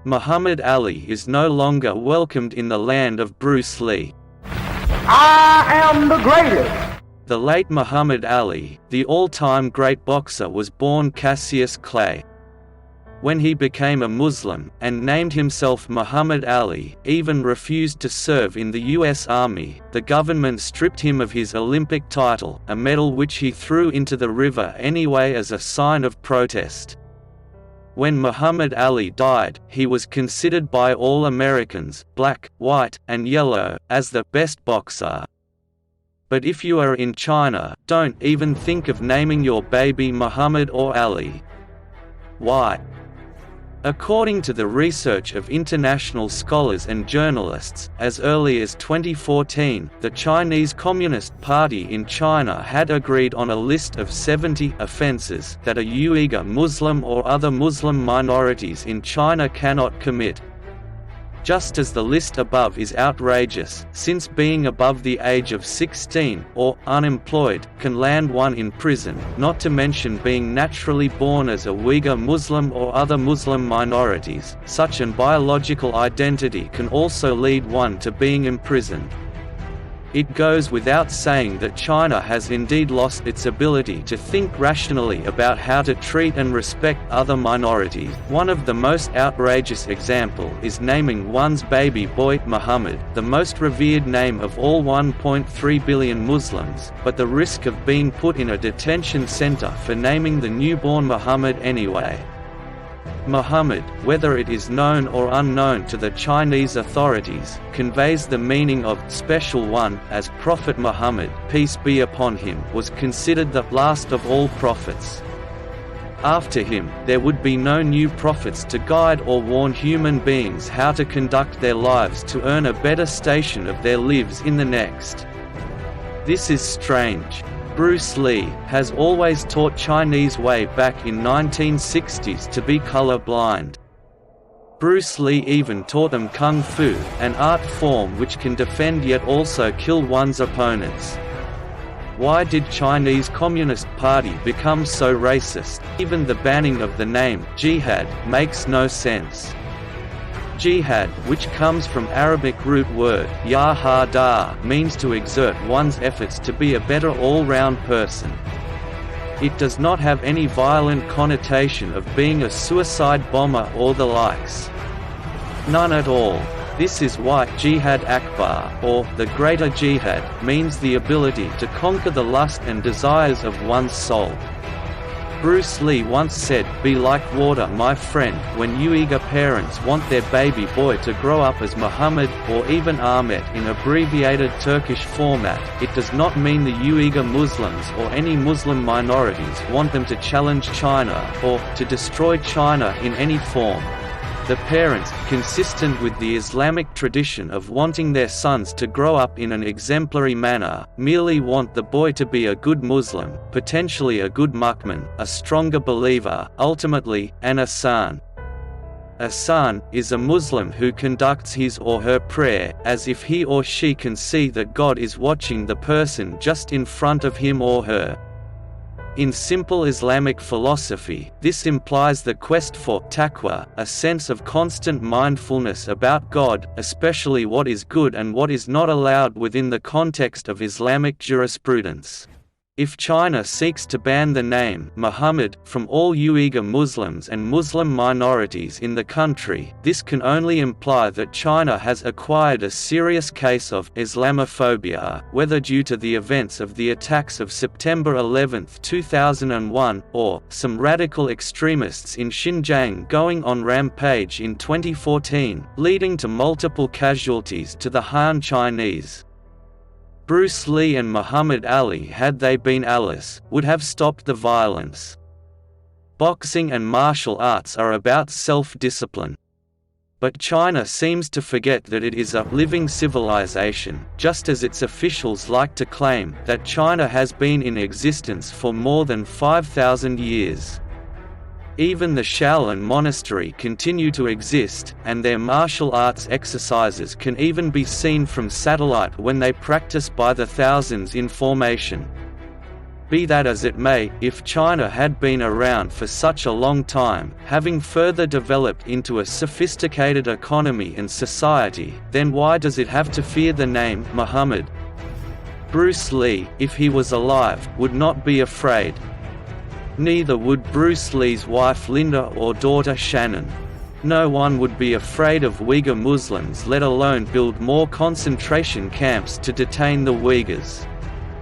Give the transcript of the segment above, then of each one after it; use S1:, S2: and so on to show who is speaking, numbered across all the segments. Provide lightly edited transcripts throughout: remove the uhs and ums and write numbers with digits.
S1: Muhammad Ali is no longer welcomed in the land of Bruce Lee.
S2: I am the greatest.
S1: The late Muhammad Ali, the all-time great boxer, was born Cassius Clay. When he became a Muslim, and named himself Muhammad Ali, even refused to serve in the U.S. Army, the government stripped him of his Olympic title, a medal which he threw into the river anyway as a sign of protest. When Muhammad Ali died, he was considered by all Americans, black, white, and yellow, as the best boxer. But if you are in China, don't even think of naming your baby Muhammad or Ali. Why? According to the research of international scholars and journalists, as early as 2014, the Chinese Communist Party in China had agreed on a list of 70 offenses that a Uyghur Muslim or other Muslim minorities in China cannot commit. Just as the list above is outrageous, since being above the age of 16, or unemployed, can land one in prison, not to mention being naturally born as a Uyghur Muslim or other Muslim minorities, such an biological identity can also lead one to being imprisoned. It goes without saying that China has indeed lost its ability to think rationally about how to treat and respect other minorities. One of the most outrageous examples is naming one's baby boy Muhammad, the most revered name of all 1.3 billion Muslims, but the risk of being put in a detention center for naming the newborn Muhammad anyway. Muhammad, whether it is known or unknown to the Chinese authorities, conveys the meaning of special one, as Prophet Muhammad, peace be upon him, was considered the last of all prophets. After him, there would be no new prophets to guide or warn human beings how to conduct their lives to earn a better station of their lives in the next. This is strange. Bruce Lee has always taught Chinese way back in 1960s to be color-blind. Bruce Lee even taught them Kung Fu, an art form which can defend yet also kill one's opponents. Why did Chinese Communist Party become so racist? Even the banning of the name jihad makes no sense. Jihad, which comes from Arabic root word yahada, means to exert one's efforts to be a better all-round person. It does not have any violent connotation of being a suicide bomber or the likes. None at all. This is why Jihad Akbar, or the Greater Jihad, means the ability to conquer the lust and desires of one's soul. Bruce Lee once said, "Be like water, my friend." When Uyghur parents want their baby boy to grow up as Muhammad, or even Ahmet in abbreviated Turkish format, it does not mean the Uyghur Muslims or any Muslim minorities want them to challenge China, or to destroy China in any form. The parents, consistent with the Islamic tradition of wanting their sons to grow up in an exemplary manner, merely want the boy to be a good Muslim, potentially a good mu'min, a stronger believer, ultimately, an ahsan. Ahsan is a Muslim who conducts his or her prayer, as if he or she can see that God is watching the person just in front of him or her. In simple Islamic philosophy, this implies the quest for taqwa, a sense of constant mindfulness about God, especially what is good and what is not allowed within the context of Islamic jurisprudence. If China seeks to ban the name Muhammad from all Uyghur Muslims and Muslim minorities in the country, this can only imply that China has acquired a serious case of Islamophobia, whether due to the events of the attacks of September 11, 2001, or some radical extremists in Xinjiang going on rampage in 2014, leading to multiple casualties to the Han Chinese. Bruce Lee and Muhammad Ali, had they been Alice, would have stopped the violence. Boxing and martial arts are about self-discipline. But China seems to forget that it is a living civilization, just as its officials like to claim that China has been in existence for more than 5,000 years. Even the Shaolin Monastery continue to exist, and their martial arts exercises can even be seen from satellite when they practice by the thousands in formation. Be that as it may, if China had been around for such a long time, having further developed into a sophisticated economy and society, then why does it have to fear the name Muhammad? Bruce Lee, if he was alive, would not be afraid. Neither would Bruce Lee's wife Linda or daughter Shannon. No one would be afraid of Uyghur Muslims, let alone build more concentration camps to detain the Uyghurs.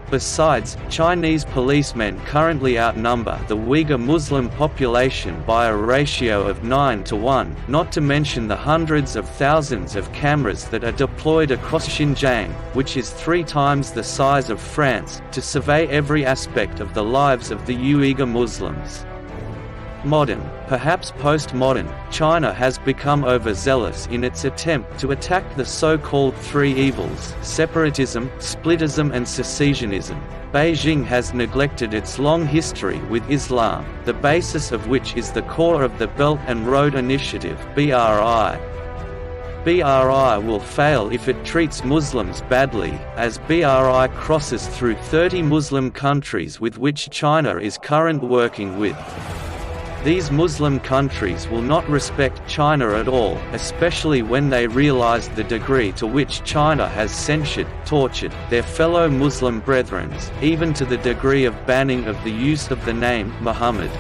S1: Besides, Chinese policemen currently outnumber the Uyghur Muslim population by a ratio of 9 to 1, not to mention the hundreds of thousands of cameras that are deployed across Xinjiang, which is 3 times the size of France, to survey every aspect of the lives of the Uyghur Muslims. Modern, perhaps postmodern, China has become overzealous in its attempt to attack the so-called 3 evils: separatism, splitism and secessionism. Beijing has neglected its long history with Islam, the basis of which is the core of the Belt and Road Initiative (BRI). BRI will fail if it treats Muslims badly, as BRI crosses through 30 Muslim countries with which China is currently working with. These Muslim countries will not respect China at all, especially when they realize the degree to which China has censured, tortured, their fellow Muslim brethren, even to the degree of banning of the use of the name Muhammad.